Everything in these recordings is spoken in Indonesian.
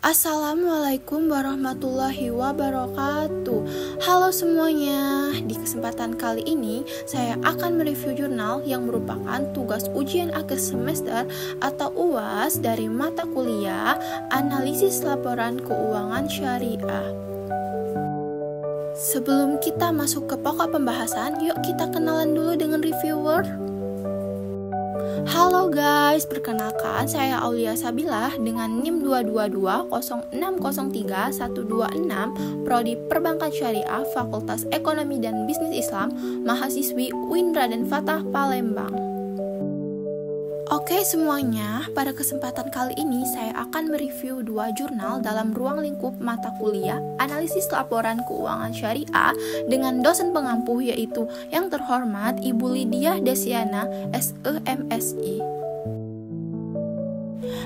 Assalamualaikum warahmatullahi wabarakatuh. Halo semuanya. Di kesempatan kali ini saya akan mereview jurnal yang merupakan tugas ujian akhir semester atau UAS dari mata kuliah Analisis Laporan Keuangan Syariah. Sebelum kita masuk ke pokok pembahasan, yuk kita kenalan dulu dengan reviewer. Halo guys, perkenalkan saya Aulia Sabilah dengan NIM 222-0603-126 Prodi Perbankan Syariah Fakultas Ekonomi dan Bisnis Islam, mahasiswi UIN Raden Fatah Palembang. Oke semuanya, pada kesempatan kali ini saya akan mereview dua jurnal dalam ruang lingkup mata kuliah Analisis Laporan Keuangan Syariah dengan dosen pengampu yaitu yang terhormat Ibu Lydia Desiana, SEMSI.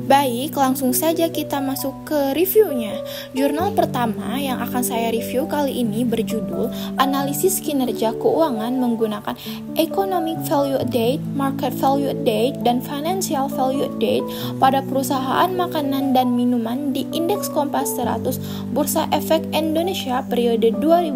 Baik, langsung saja kita masuk ke reviewnya. Jurnal pertama yang akan saya review kali ini berjudul Analisis Kinerja Keuangan menggunakan Economic Value Date, Market Value Date, dan Financial Value Date pada perusahaan makanan dan minuman di Indeks Kompas 100 Bursa Efek Indonesia periode 2018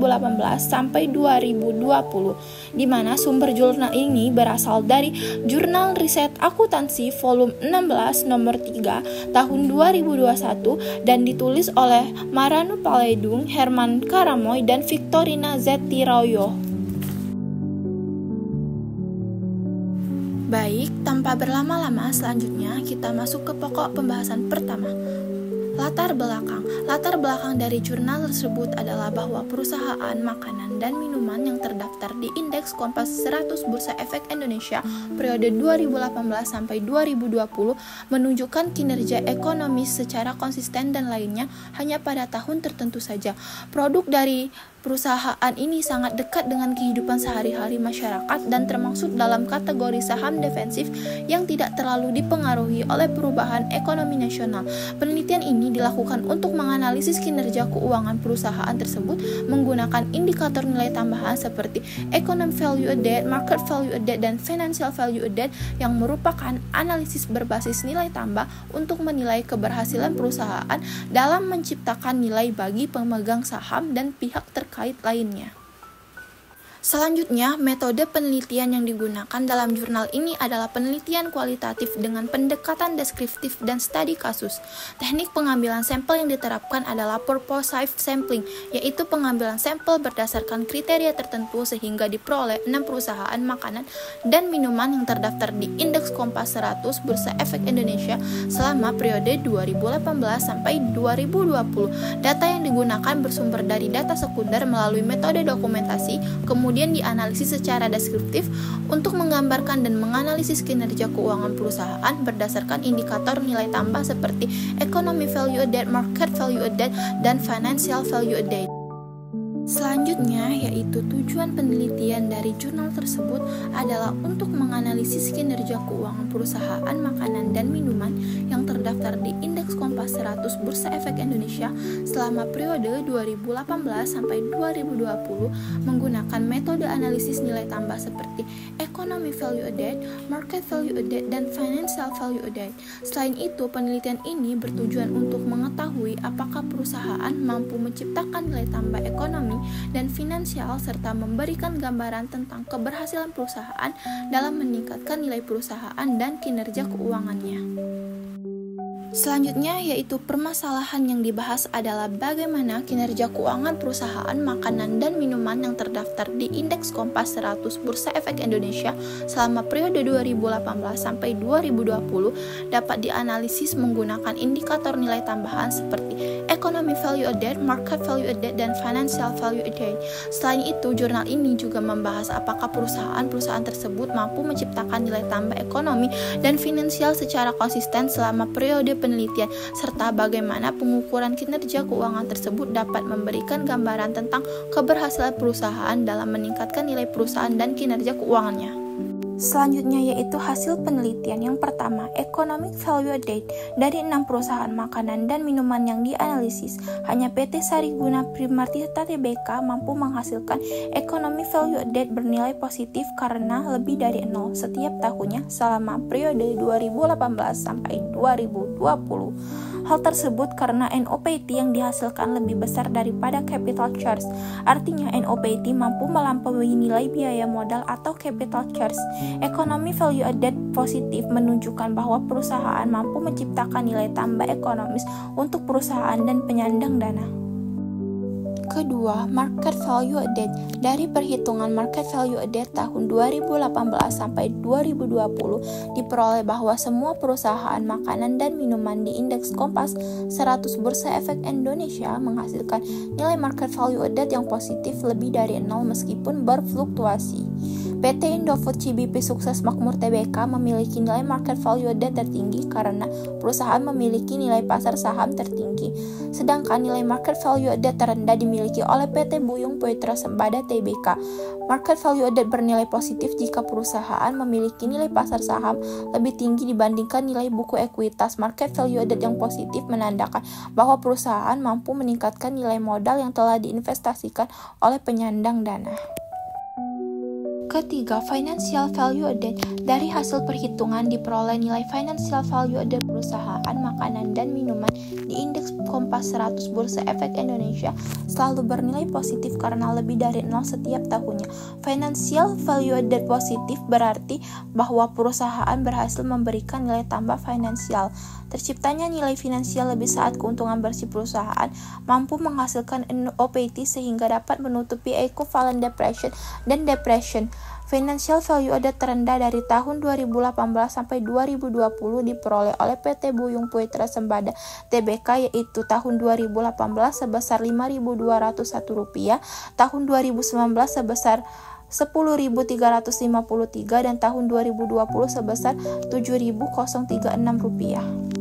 sampai 2020, di mana sumber jurnal ini berasal dari Jurnal Riset Akuntansi volume 16 nomor 3 tahun 2021 dan ditulis oleh Maranu Paledung, Herman Karamoy, dan Victorina Zetiroyo. Baik, tanpa berlama-lama selanjutnya kita masuk ke pokok pembahasan pertama. Latar belakang dari jurnal tersebut adalah bahwa perusahaan makanan dan minuman yang terdaftar di Indeks Kompas 100 Bursa Efek Indonesia periode 2018 sampai 2020 menunjukkan kinerja ekonomis secara konsisten dan lainnya hanya pada tahun tertentu saja. Produk dari perusahaan ini sangat dekat dengan kehidupan sehari-hari masyarakat dan termasuk dalam kategori saham defensif yang tidak terlalu dipengaruhi oleh perubahan ekonomi nasional. Penelitian ini dilakukan untuk menganalisis kinerja keuangan perusahaan tersebut menggunakan indikator nilai tambahan seperti Economic Value Added, Market Value Added, dan Financial Value Added yang merupakan analisis berbasis nilai tambah untuk menilai keberhasilan perusahaan dalam menciptakan nilai bagi pemegang saham dan pihak terkait lainnya. Selanjutnya, metode penelitian yang digunakan dalam jurnal ini adalah penelitian kualitatif dengan pendekatan deskriptif dan studi kasus. Teknik pengambilan sampel yang diterapkan adalah purposive sampling, yaitu pengambilan sampel berdasarkan kriteria tertentu sehingga diperoleh 6 perusahaan makanan dan minuman yang terdaftar di Indeks Kompas 100 Bursa Efek Indonesia selama periode 2018 sampai 2020. Data yang digunakan bersumber dari data sekunder melalui metode dokumentasi, kemudian dianalisis secara deskriptif untuk menggambarkan dan menganalisis kinerja keuangan perusahaan berdasarkan indikator nilai tambah seperti Economic Value Added, Market Value Added, dan Financial Value Added. Selanjutnya, yaitu tujuan penelitian dari jurnal tersebut adalah untuk menganalisis kinerja keuangan perusahaan makanan dan minuman yang terdaftar di Indeks Kompas 100 Bursa Efek Indonesia selama periode 2018 sampai 2020 menggunakan metode analisis nilai tambah seperti Economic Value Added, Market Value Added, dan Financial Value Added. Selain itu, penelitian ini bertujuan untuk mengetahui apakah perusahaan mampu menciptakan nilai tambah ekonomi dan finansial serta memberikan gambaran tentang keberhasilan perusahaan dalam meningkatkan nilai perusahaan dan kinerja keuangannya. Selanjutnya, yaitu permasalahan yang dibahas adalah bagaimana kinerja keuangan perusahaan makanan dan minuman yang terdaftar di Indeks Kompas 100 Bursa Efek Indonesia selama periode 2018 sampai 2020 dapat dianalisis menggunakan indikator nilai tambahan seperti Economic Value Added, Market Value Added, dan Financial Value Added. Selain itu, jurnal ini juga membahas apakah perusahaan-perusahaan tersebut mampu menciptakan nilai tambah ekonomi dan finansial secara konsisten selama periode penelitian, serta bagaimana pengukuran kinerja keuangan tersebut dapat memberikan gambaran tentang keberhasilan perusahaan dalam meningkatkan nilai perusahaan dan kinerja keuangannya. Selanjutnya yaitu hasil penelitian yang pertama, Economic Value Added. Dari 6 perusahaan makanan dan minuman yang dianalisis, hanya PT Sariguna Primartita Tbk mampu menghasilkan Economic Value Added bernilai positif karena lebih dari 0 setiap tahunnya selama periode 2018 sampai 2020. Hal tersebut karena NOPAT yang dihasilkan lebih besar daripada capital charge. Artinya NOPAT mampu melampaui nilai biaya modal atau capital charge. Ekonomi value added positif menunjukkan bahwa perusahaan mampu menciptakan nilai tambah ekonomis untuk perusahaan dan penyandang dana. Kedua, market value added. Dari perhitungan market value added tahun 2018 sampai 2020 diperoleh bahwa semua perusahaan makanan dan minuman di indeks Kompas 100 Bursa Efek Indonesia menghasilkan nilai market value added yang positif lebih dari 0 meskipun berfluktuasi. PT Indofood CBP Sukses Makmur Tbk memiliki nilai market value added tertinggi karena perusahaan memiliki nilai pasar saham tertinggi, sedangkan nilai market value added terendah dimiliki oleh PT Buyung Putra Sembada Tbk. Market value added bernilai positif jika perusahaan memiliki nilai pasar saham lebih tinggi dibandingkan nilai buku ekuitas. Market value added yang positif menandakan bahwa perusahaan mampu meningkatkan nilai modal yang telah diinvestasikan oleh penyandang dana. Ketiga, financial value added. Dari hasil perhitungan diperoleh nilai financial value added perusahaan makanan dan minuman di indeks Kompas 100 Bursa Efek Indonesia selalu bernilai positif karena lebih dari 0 setiap tahunnya. Financial value added positif berarti bahwa perusahaan berhasil memberikan nilai tambah finansial. Terciptanya nilai finansial lebih saat keuntungan bersih perusahaan mampu menghasilkan NOPAT sehingga dapat menutupi equivalent depreciation dan depreciation. Financial value added terendah dari tahun 2018 sampai 2020 diperoleh oleh PT Buyung Putra Sembada Tbk yaitu tahun 2018 sebesar Rp5.201, tahun 2019 sebesar Rp10.353 dan tahun 2020 sebesar Rp7.036.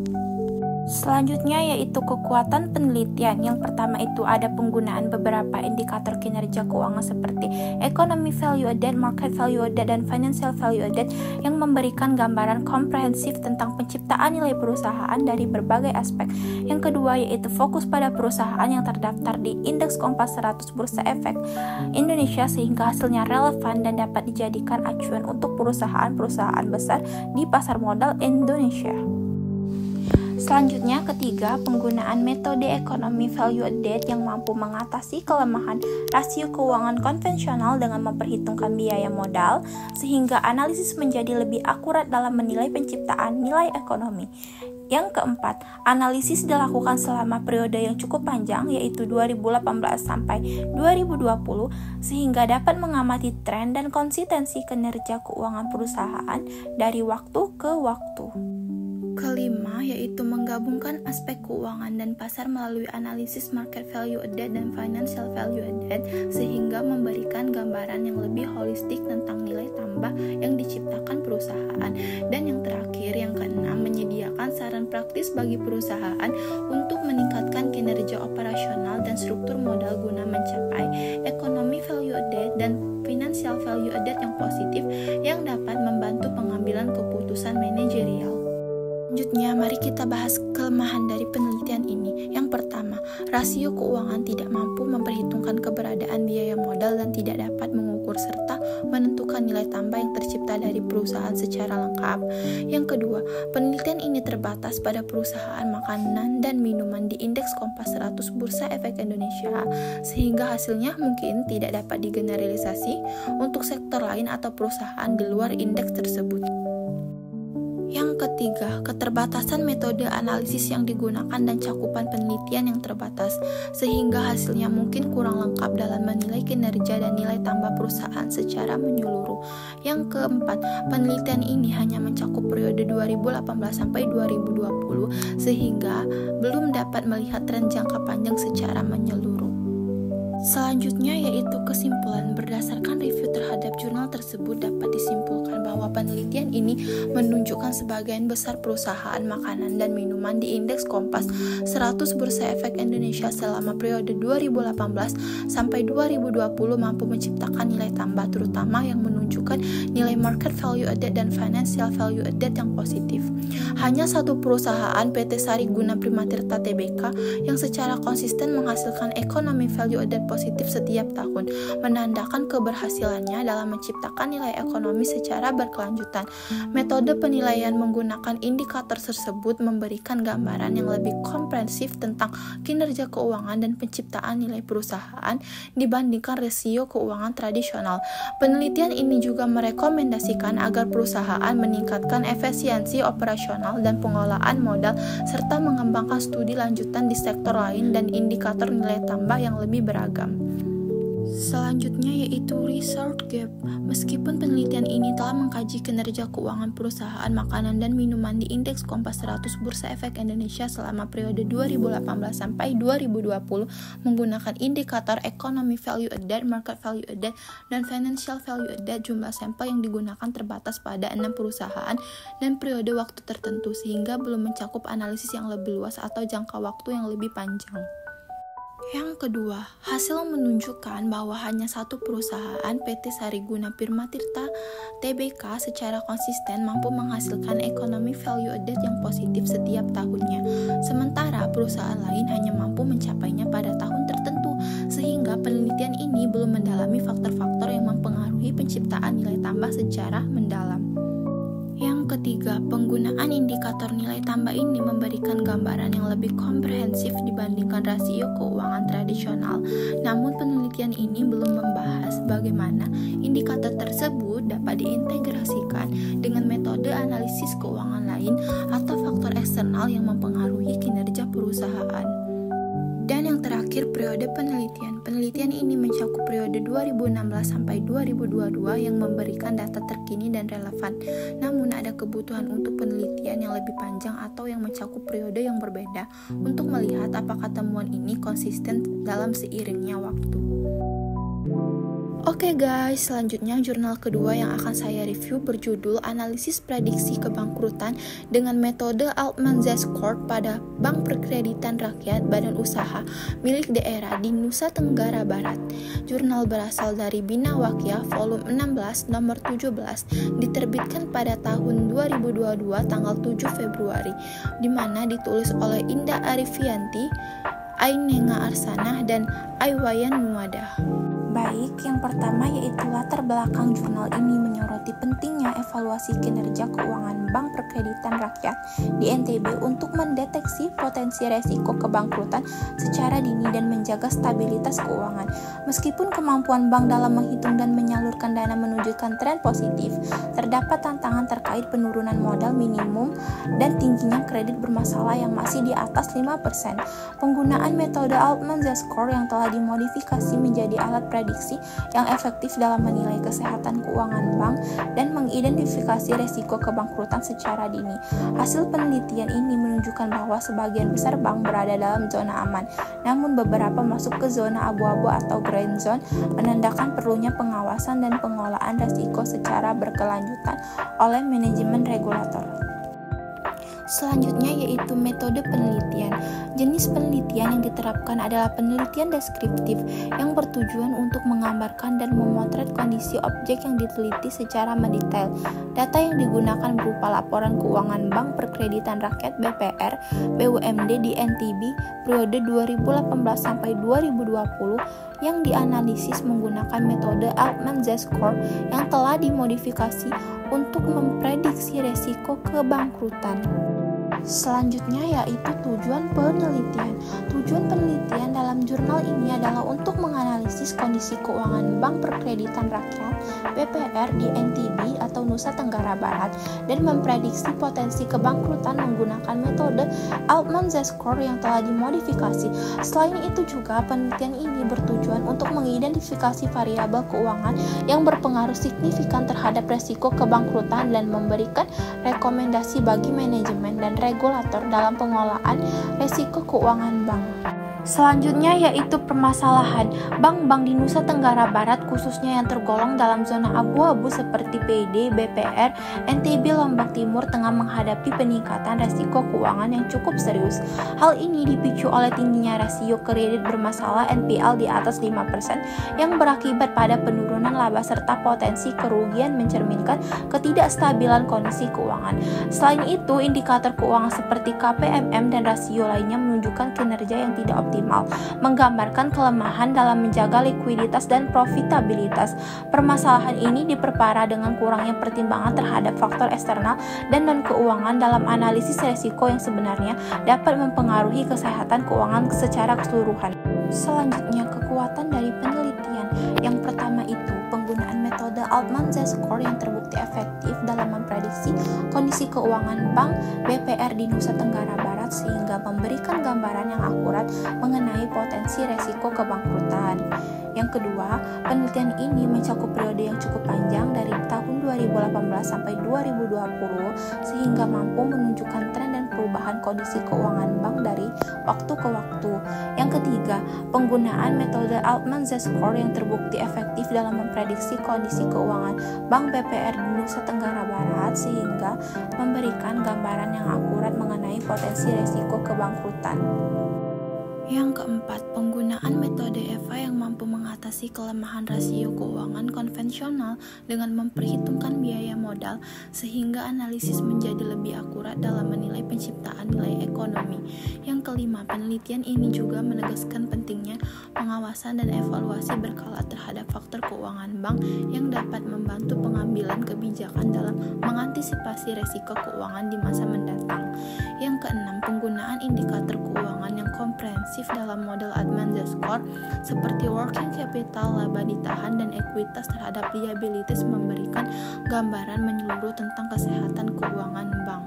Selanjutnya yaitu kekuatan penelitian. Yang pertama itu ada penggunaan beberapa indikator kinerja keuangan seperti economy value added, market value added, dan financial value added yang memberikan gambaran komprehensif tentang penciptaan nilai perusahaan dari berbagai aspek. Yang kedua yaitu fokus pada perusahaan yang terdaftar di indeks Kompas 100 Bursa Efek Indonesia sehingga hasilnya relevan dan dapat dijadikan acuan untuk perusahaan-perusahaan besar di pasar modal Indonesia. Selanjutnya ketiga, penggunaan metode ekonomi value added yang mampu mengatasi kelemahan rasio keuangan konvensional dengan memperhitungkan biaya modal sehingga analisis menjadi lebih akurat dalam menilai penciptaan nilai ekonomi. Yang keempat, analisis dilakukan selama periode yang cukup panjang yaitu 2018 sampai 2020 sehingga dapat mengamati tren dan konsistensi kinerja keuangan perusahaan dari waktu ke waktu. Kelima, yaitu menggabungkan aspek keuangan dan pasar melalui analisis market value added dan financial value added sehingga memberikan gambaran yang lebih holistik tentang nilai tambah yang diciptakan perusahaan. Dan yang terakhir, yang keenam, menyediakan saran praktis bagi perusahaan untuk meningkatkan kinerja operasional dan struktur modal guna mencapai ekonomi value added dan financial value added yang positif yang dapat membantu pengambilan keputusan manajerial. Selanjutnya, mari kita bahas kelemahan dari penelitian ini. Yang pertama, rasio keuangan tidak mampu memperhitungkan keberadaan biaya modal dan tidak dapat mengukur serta menentukan nilai tambah yang tercipta dari perusahaan secara lengkap. Yang kedua, penelitian ini terbatas pada perusahaan makanan dan minuman di indeks Kompas 100 Bursa Efek Indonesia, sehingga hasilnya mungkin tidak dapat digeneralisasi untuk sektor lain atau perusahaan di luar indeks tersebut. Yang ketiga, keterbatasan metode analisis yang digunakan dan cakupan penelitian yang terbatas, sehingga hasilnya mungkin kurang lengkap dalam menilai kinerja dan nilai tambah perusahaan secara menyeluruh. Yang keempat, penelitian ini hanya mencakup periode 2018 sampai 2020, sehingga belum dapat melihat tren jangka panjang secara menyeluruh. Selanjutnya yaitu kesimpulan. Berdasarkan review terhadap jurnal tersebut dapat disimpulkan bahwa penelitian ini menunjukkan sebagian besar perusahaan makanan dan minuman di indeks Kompas 100 Bursa Efek Indonesia selama periode 2018 sampai 2020 mampu menciptakan nilai tambah terutama yang menunjukkan nilai market value added dan financial value added yang positif. Hanya satu perusahaan PT Sari Guna Primatirta Tbk yang secara konsisten menghasilkan ekonomi value added positif setiap tahun, menandakan keberhasilannya dalam menciptakan nilai ekonomi secara berkelanjutan. Metode penilaian menggunakan indikator tersebut memberikan gambaran yang lebih komprehensif tentang kinerja keuangan dan penciptaan nilai perusahaan dibandingkan rasio keuangan tradisional. Penelitian ini juga merekomendasikan agar perusahaan meningkatkan efisiensi operasional dan pengelolaan modal serta mengembangkan studi lanjutan di sektor lain dan indikator nilai tambah yang lebih beragam. Selanjutnya yaitu Research Gap. Meskipun penelitian ini telah mengkaji kinerja keuangan perusahaan makanan dan minuman di Indeks Kompas 100 Bursa Efek Indonesia selama periode 2018 sampai 2020 menggunakan indikator Economy Value Added, Market Value Added, dan Financial Value Added, jumlah sampel yang digunakan terbatas pada 6 perusahaan dan periode waktu tertentu sehingga belum mencakup analisis yang lebih luas atau jangka waktu yang lebih panjang. Yang kedua, hasil menunjukkan bahwa hanya satu perusahaan PT Sariguna Pirma Tirta Tbk secara konsisten mampu menghasilkan ekonomi value added yang positif setiap tahunnya, sementara perusahaan lain hanya mampu mencapainya pada tahun tertentu, sehingga penelitian ini belum mendalami faktor-faktor yang mempengaruhi penciptaan nilai tambah secara mendalam. Yang ketiga, penggunaan indikator nilai tambah ini memberikan gambaran yang lebih komprehensif dibandingkan rasio keuangan tradisional. Namun penelitian ini belum membahas bagaimana indikator tersebut dapat diintegrasikan dengan metode analisis keuangan lain atau faktor eksternal yang mempengaruhi kinerja perusahaan. Dan yang terakhir, periode penelitian. Penelitian ini mencakup periode 2016 sampai 2022 yang memberikan data terkini dan relevan. Namun ada kebutuhan untuk penelitian yang lebih panjang atau yang mencakup periode yang berbeda untuk melihat apakah temuan ini konsisten dalam seiringnya waktu. Oke guys, selanjutnya jurnal kedua yang akan saya review berjudul Analisis Prediksi Kebangkrutan dengan metode Altman-Z-Score pada Bank Perkreditan Rakyat Badan Usaha milik daerah di Nusa Tenggara Barat. Jurnal berasal dari Bina Wakia volume 16 nomor 17 diterbitkan pada tahun 2022 tanggal 7 Februari di mana ditulis oleh Indah Arifianti, Ainenga Arsanah, dan Aiwayan Nuwadah. Baik, yang pertama yaitu latar belakang jurnal ini menyoroti pentingnya evaluasi kinerja keuangan Bank Perkreditan Rakyat di NTB untuk mendeteksi potensi resiko kebangkrutan secara dini dan menjaga stabilitas keuangan. Meskipun kemampuan bank dalam menghitung dan menyalurkan dana menunjukkan tren positif, terdapat tantangan terkait penurunan modal minimum dan tingginya kredit bermasalah yang masih di atas 5%. Penggunaan metode Altman-Z-Score yang telah dimodifikasi menjadi alat prediksi yang efektif dalam menilai kesehatan keuangan bank dan mengidentifikasi resiko kebangkrutan secara dini. Hasil penelitian ini menunjukkan bahwa sebagian besar bank berada dalam zona aman, namun beberapa masuk ke zona abu-abu atau green zone, menandakan perlunya pengawasan dan pengelolaan resiko secara berkelanjutan oleh manajemen regulator. Selanjutnya yaitu metode penelitian. Jenis penelitian yang diterapkan adalah penelitian deskriptif yang bertujuan untuk menggambarkan dan memotret kondisi objek yang diteliti secara mendetail. Data yang digunakan berupa laporan keuangan Bank Perkreditan Rakyat BPR BUMD di NTB periode 2018 sampai 2020 yang dianalisis menggunakan metode Altman-Z-Score yang telah dimodifikasi untuk memprediksi resiko kebangkrutan. Selanjutnya yaitu tujuan penelitian. Tujuan penelitian dalam jurnal ini adalah untuk menganalisis kondisi keuangan Bank Perkreditan Rakyat BPR di NTB atau Nusa Tenggara Barat dan memprediksi potensi kebangkrutan menggunakan metode Altman-Z-Score yang telah dimodifikasi. Selain itu juga penelitian ini bertujuan untuk mengidentifikasi variabel keuangan yang berpengaruh signifikan terhadap resiko kebangkrutan dan memberikan rekomendasi bagi manajemen dan regulator dalam pengelolaan resiko keuangan bank. Selanjutnya yaitu permasalahan bank-bank di Nusa Tenggara Barat khususnya yang tergolong dalam zona abu-abu seperti PD, BPR, NTB Lombok Timur tengah menghadapi peningkatan resiko keuangan yang cukup serius. Hal ini dipicu oleh tingginya rasio kredit bermasalah NPL di atas 5% yang berakibat pada penurunan laba serta potensi kerugian mencerminkan ketidakstabilan kondisi keuangan. Selain itu, indikator keuangan seperti KPMM dan rasio lainnya menunjukkan kinerja yang tidak optimal optimal, menggambarkan kelemahan dalam menjaga likuiditas dan profitabilitas. Permasalahan ini diperparah dengan kurangnya pertimbangan terhadap faktor eksternal dan non-keuangan dalam analisis resiko yang sebenarnya dapat mempengaruhi kesehatan keuangan secara keseluruhan. Selanjutnya, kekuatan dari penelitian. Yang pertama itu penggunaan metode Altman-Z-Score yang terbukti efektif dalam memprediksi kondisi keuangan bank BPR di Nusa Tenggara Barat sehingga memberikan gambaran yang akurat mengenai potensi resiko kebangkrutan. Yang kedua, penelitian ini mencakup periode yang cukup panjang dari tahun 2018 sampai 2020 sehingga mampu menunjukkan tren dan perubahan kondisi keuangan bank dari waktu ke waktu. Yang ketiga, penggunaan metode Altman-Z-Score yang terbukti efektif dalam memprediksi kondisi keuangan bank BPR di Nusa Tenggara Barat sehingga memberikan gambaran yang akurat mengenai potensi resiko kebangkrutan. Yang keempat, penggunaan metode EVA yang mampu mengatasi kelemahan rasio keuangan konvensional dengan memperhitungkan biaya modal sehingga analisis menjadi lebih akurat dalam menilai penciptaan nilai ekonomi. Yang kelima, penelitian ini juga menegaskan pentingnya pengawasan dan evaluasi berkala terhadap faktor keuangan bank yang dapat membantu pengambilan kebijakan dalam mengantisipasi resiko keuangan di masa mendatang. Yang keenam, penggunaan indikator keuangan yang komprehensif dalam model Altman-Z-Score seperti working capital, laba ditahan, dan ekuitas terhadap liabilities memberikan gambaran menyeluruh tentang kesehatan keuangan bank.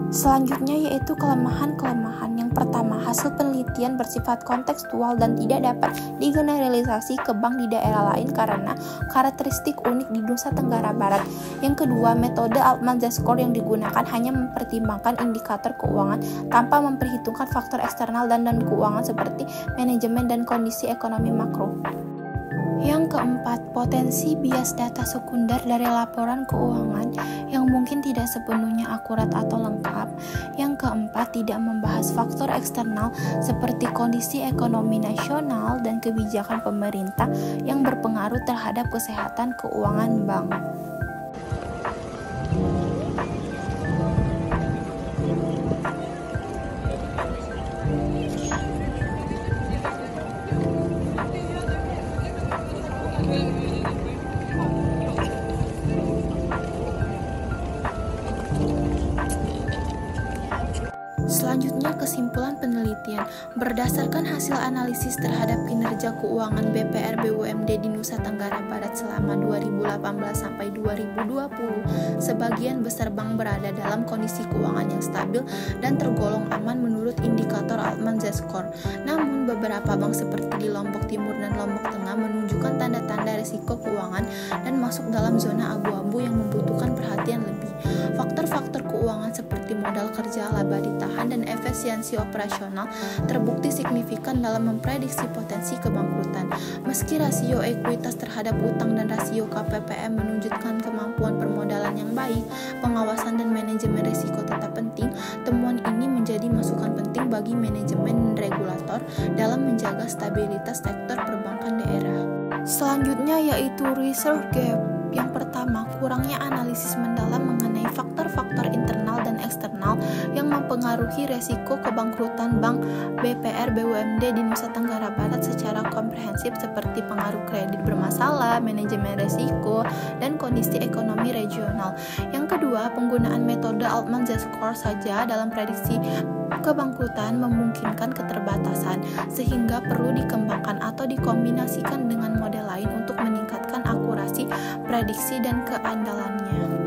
Selanjutnya yaitu kelemahan-kelemahan. Yang pertama, hasil penelitian bersifat kontekstual dan tidak dapat digeneralisasi ke bank di daerah lain karena karakteristik unik di Nusa Tenggara Barat. Yang kedua, metode Altman-Z-Score yang digunakan hanya mempertimbangkan indikator keuangan tanpa memperhitungkan faktor eksternal dan non-keuangan seperti manajemen dan kondisi ekonomi makro. Yang keempat, potensi bias data sekunder dari laporan keuangan yang mungkin tidak sepenuhnya akurat atau lengkap. Yang keempat, tidak membahas faktor eksternal seperti kondisi ekonomi nasional dan kebijakan pemerintah yang berpengaruh terhadap kesehatan keuangan bank. Selanjutnya, kesimpulan penelitian. Berdasarkan hasil analisis terhadap kinerja keuangan BPR BUMD di Nusa Tenggara Barat selama 2018 sampai 2020, sebagian besar bank berada dalam kondisi keuangan yang stabil dan tergolong aman menurut indikator Altman-Z-Score. Namun, beberapa bank seperti di Lombok Timur dan Lombok Tengah menunjukkan tanda-tanda risiko keuangan dan masuk dalam zona abu-abu yang membutuhkan perhatian lebih. Faktor-faktor keuangan seperti modal kerja, laba ditahan, dan efisiensi operasional terbukti signifikan dalam memprediksi potensi kebangkrutan. Meski rasio ekuitas terhadap utang dan rasio KPPM menunjukkan kemampuan permodalan yang baik, pengawasan dan manajemen risiko tetap penting. Temuan ini menjadi masukan penting bagi manajemen dan regulator dalam menjaga stabilitas sektor perbankan daerah. Selanjutnya yaitu research gap. Yang pertama, kurangnya analisis mendalam mengenai faktor-faktor internal dan eksternal yang mempengaruhi resiko kebangkrutan bank BPR BUMD di Nusa Tenggara Barat secara komprehensif seperti pengaruh kredit bermasalah, manajemen resiko, dan kondisi ekonomi regional. Yang kedua, penggunaan metode Altman-Z-Score saja dalam prediksi kebangkrutan memungkinkan keterbatasan, sehingga perlu dikembangkan atau dikombinasikan dengan model lain untuk meningkatkan akurasi prediksi dan keandalannya.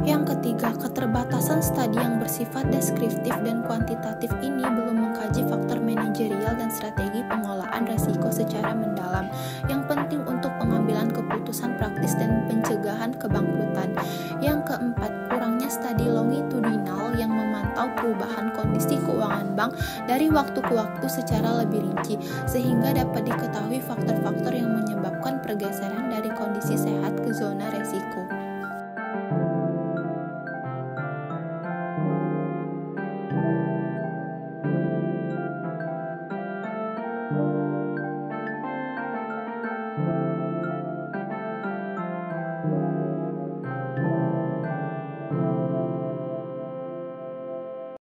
Yang ketiga, keterbatasan studi yang bersifat deskriptif dan kuantitatif ini belum mengkaji faktor manajerial dan strategi pengolahan risiko secara mendalam yang penting untuk pengambilan keputusan praktis dan pencegahan kebangkrutan. Yang keempat, kurangnya studi longitudinal yang memantau perubahan kondisi keuangan bank dari waktu ke waktu secara lebih rinci, sehingga dapat diketahui faktor-faktor yang menyebabkan pergeseran dari kondisi sehat ke zona resiko